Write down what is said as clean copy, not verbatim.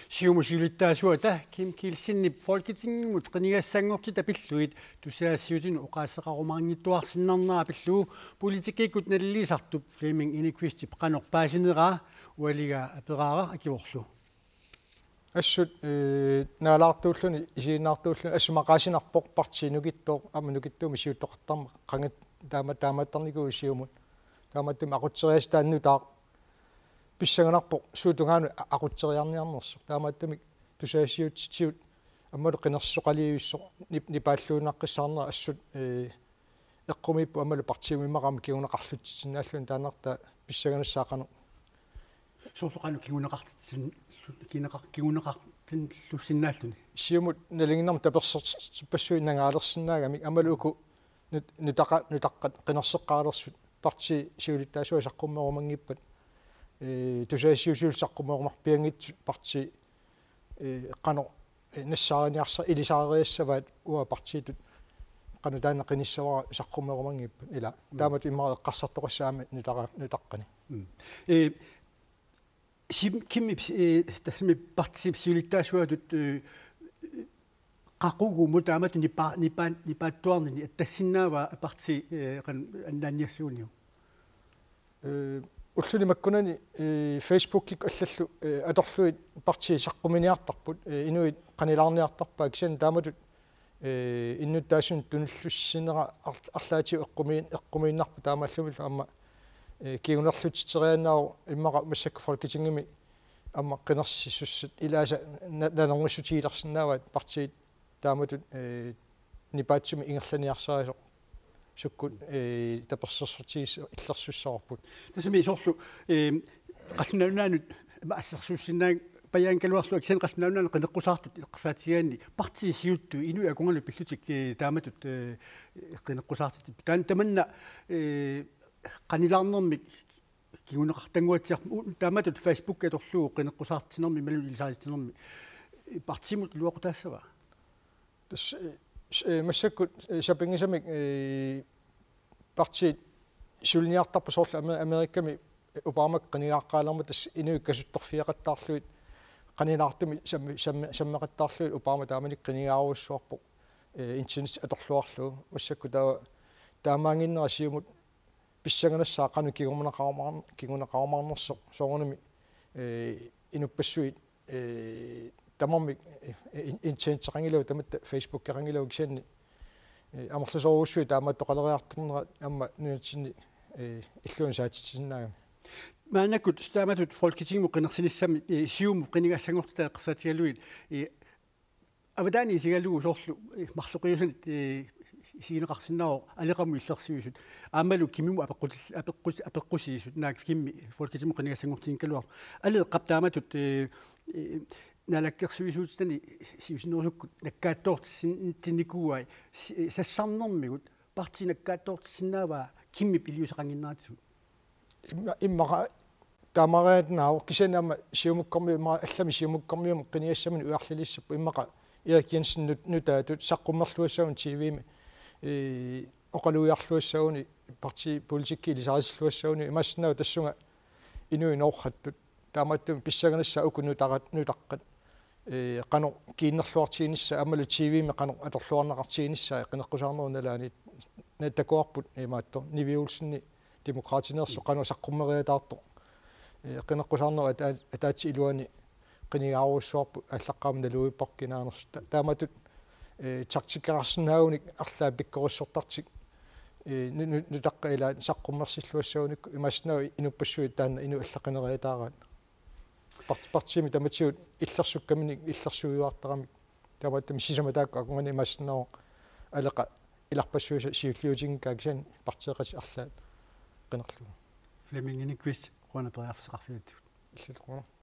Siumusiulittaasuata Kim Kielsinni Folketingmut qinigassangorti tapilluit tusaassiutin uqaassaqarumaangittuarsinnarnaa pillu politikikut nalliisartup Fleming Inequist qanorpaasineraa ualiga aperaara akiorlu assut naalaartuulluni isiinaartuulluni assumaqaasinarpoq partiinukittoq amnukittuumi siuttoqartarma qangat taamattarniku isiumut taamattum aqutserias taannutaa писсаганарпо суутунгаану aqutseriarniarnersu таамааттами тусаассиутситсиут аммалу qinерсоqaliuissо нипааллуунаққиссаарнера ассут эққумиппу аммалу партиумиммақарми кигунеқарлутсиннааллун таанарта писсаганассаақану соорсоқану кигунеқартин луссиннааллуни сиумут налингиннарма таперсертиппассуи нагаалерсинаагами аммалу уку нутаққат qinерсеққаалерсут парти сиулиттаасуа саққуммерумангиппат тусаассиусиулсаққумоормарпиангитсут парти қано нассаариниарса илисаариассаваат уа партиитут қано таана қиниссавара саққуммерумангиппат ила таамат иммаа эққарсартоқассаами нутаққани кимми тасми парти сиулиттаасуатут qaqqugu mutaamatu nipaattuarnini tassinaava parti qan annaanniassuuniu уллуни маккунани фейсбуккик аллаллу аторлуит парти саққуминиартарпут инуит қанилаарниартарпаа кисани тааматут иннуттаасун тунуллуссинера арлаати эққумииннарпу таамааллумилла амма кигунерлутитерианнаау иммақа массакку фолкитингими амма қинерсиссуссат илааса нанернссутигиларсинааваат партиит тааматут нипаатсуми ингерланиарсаасо суккут таперсерсутигис иллерсуссаарпут тасми соорлу қаллунауннаанут ассерсууссинааг паяан калуарлу аксен қаллунауннаан қинеққусаартут иққсаатигаани парти сиутту инуи акунгалу пиллутик тааматут қинеққусаартит таан таманна qanilаарnermik kiguneqartanguatsiarpu tamatut Facebook atorluu qinеққусаартинерми малу илисаатинерми партимут луақутаассава тас массаккут шапингисамик парти сулниартарпу соорлу америкками Обамак qanigaаққаалерма тас инуиккасутторфиақаттаарлуит qanilaartumi саммеқаттаарлуит Обама тааманик qinigaaruussuarpu интинс аторлуарлу массакку таамаангиннера сиумут писсаганассаа қану кигунеқармаарнерсо соорнами инуппассуит тамарми интенсеқангилау таматта Facebook керангилау кисианни амерласоруссуи таамааттоқалериартернера амма нуутсинни иллуун саатитсиннаага маанакут стааматут фолкитингму қинерсиниссами сиуму қинигассангортаа қиссаатигалуит авадани сигалуу соорлу марлоқиусанит сигинеқарсиннао алеқаму иллерсиусут аамалу кимиму апеққусиисут наак кимми фолкитингму қинигассангортингкалуар але қаптааматут налаккерсуисуутстани сиусинерсуккут наккааттоортисинникууай сассарнэрмигут парти наккааттоортисиннаава кимми пилиусеқангиннаатсу иммаqa таамараатнаа кисанама сиумуккорми имма аллами сиумуккормиум қиниассамани уарлилиссаппу иммаqa Erik Jensen нутаатут саққуммерлуассаун тивими оқалуиарлуассауни парти политикки илисарислуассауни имассинаа тассунга инуи ноорхаттут таамааттум писсаганасса укунутаққат қано кииннерлуартигинисса амалу тивими қано аторлуарнеқартигинисса қинеққусаарнеруналаани наттакуарпут имаатто нивиулсинни демократинерсо қано саққуммериатаарто қинеққусаарнеру атаати илуани qinigaaruussuarpu аллаққаам налуиппаркинаанерс тааматут тактикаарсинаагуник арлаа пиккорissортартик нутаққаила саққуммерсиллуассауникку имаснаа инуппассуи таана ину аллақинериатаараат партими таматиут иллерсуккамини иллерсуиуартарамик тааматтами сисаматаакку акунгани имаснаа алеқа иларпассуиса сиуллиутингкаа кисан партиеқаси арлаат qinерлу Fleming Inequist qona periarfisqarfiatut иллутуна